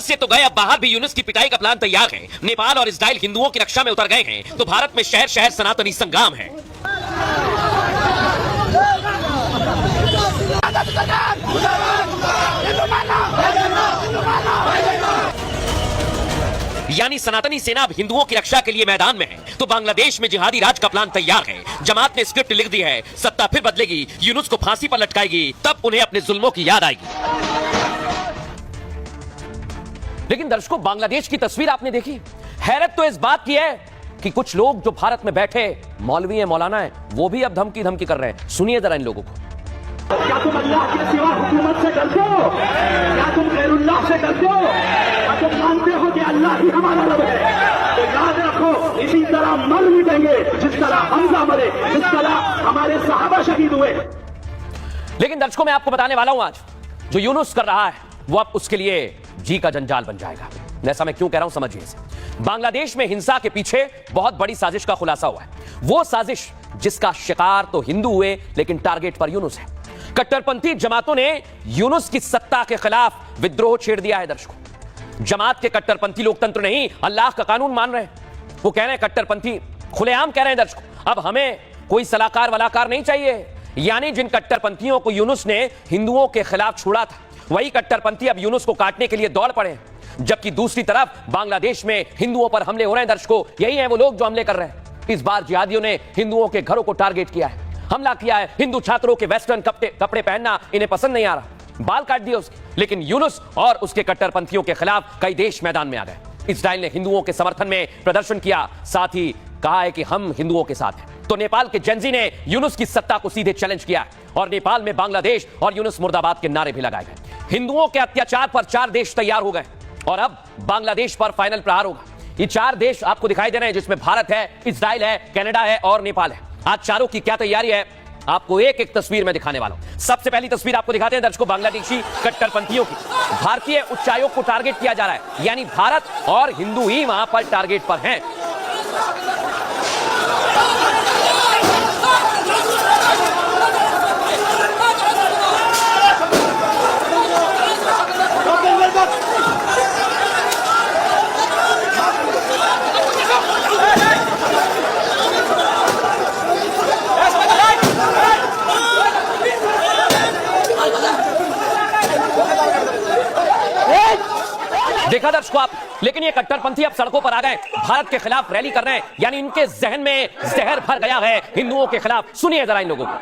से तो गए, अब बाहर भी यूनुस की पिटाई का प्लान तैयार है। नेपाल और इजराइल हिंदुओं की रक्षा में उतर गए हैं, तो भारत में शहर शहर सनातनी संग्राम है। यानी सनातनी सेना अब हिंदुओं की रक्षा के लिए मैदान में है, तो बांग्लादेश में जिहादी राज का प्लान तैयार है। जमात ने स्क्रिप्ट लिख दी है, सत्ता फिर बदलेगी, यूनुस को फांसी पर लटकाएगी, तब उन्हें अपने जुल्मों की याद आएगी। लेकिन दर्शकों, बांग्लादेश की तस्वीर आपने देखी। हैरत तो इस बात की है कि कुछ लोग जो भारत में बैठे मौलवी हैं, मौलाना हैं, वो भी अब धमकी धमकी कर रहे हैं। सुनिए जरा इन लोगों को। क्या तुम अल्लाह के सिवा हुकूमत से डरते हो? क्या तुम गैरुल्लाह से डरते हो? क्या तुम मानते हो कि अल्लाह ही हमारा रब है? तो याद रखो, इसी तरह मर मिटेंगे जिस तरह हमजा मरे, जिस तरह हमारे सहाबा शहीद हुए। लेकिन दर्शकों, मैं आपको बताने वाला हूं आज, जो यूनुस कर रहा है वो अब उसके लिए जी का जंजाल बन जाएगा। ऐसा मैं क्यों कह रहा हूं, समझिए इसे। बांग्लादेश में हिंसा के पीछे बहुत बड़ी साजिश का खुलासा हुआ है। वो साजिश जिसका शिकार तो हिंदू हुए, लेकिन टारगेट पर यूनुस है। कट्टरपंथी जमातों ने यूनुस की सत्ता के खिलाफ विद्रोह छेड़ दिया है। दर्शकों, जमात के कट्टरपंथी लोकतंत्र नहीं, अल्लाह का कानून मान रहे हैं। वो कह रहे हैं, कट्टरपंथी खुलेआम कह रहे हैं, दर्शकों, अब हमें कोई सलाहकार वलाकार नहीं चाहिए। यानी जिन कट्टरपंथियों को यूनुस ने हिंदुओं के खिलाफ छोड़ा था, वही कट्टरपंथी अब यूनुस को काटने के लिए दौड़ पड़े। जबकि दूसरी तरफ बांग्लादेश में हिंदुओं पर हमले हो रहे हैं। दर्शकों, यही है वो लोग जो हमले कर रहे हैं। इस बार जिहादियों ने हिंदुओं के घरों को टारगेट किया है, हमला किया है। हिंदू छात्रों के वेस्टर्न कपड़े पहनना इन्हें पसंद नहीं आ रहा, बाल काट दिए उसके। लेकिन यूनुस और उसके कट्टरपंथियों के खिलाफ कई देश मैदान में आ गए। इजराइल ने हिंदुओं के समर्थन में प्रदर्शन किया, साथ ही कहा है कि हम हिंदुओं के साथ हैं। तो नेपाल के जेंजी ने यूनुस की सत्ता को सीधे चैलेंज किया और नेपाल में बांग्लादेश और यूनुस मुर्दाबाद के नारे भी लगाए गए। हिंदुओं के अत्याचार पर 4 देश तैयार हो गए और अब बांग्लादेश पर फाइनल प्रहार होगा। ये 4 देश आपको दिखाई दे रहे हैं, जिसमें भारत है, इजराइल है, कनाडा है और नेपाल है। आज चारों की क्या तैयारी है, आपको एक एक तस्वीर में दिखाने वाला हूं। सबसे पहली तस्वीर आपको दिखाते हैं दर्शकों, बांग्लादेशी कट्टरपंथियों की। भारतीय उच्चायोग को टारगेट किया जा रहा है, यानी भारत और हिंदू ही वहां पर टारगेट पर हैं। देखा दर्शकों आप, लेकिन ये कट्टरपंथी अब सड़कों पर आ गए, भारत के खिलाफ रैली कर रहे हैं। यानी इनके जहन में जहर भर गया है हिंदुओं के खिलाफ। सुनिए जरा इन लोगों को।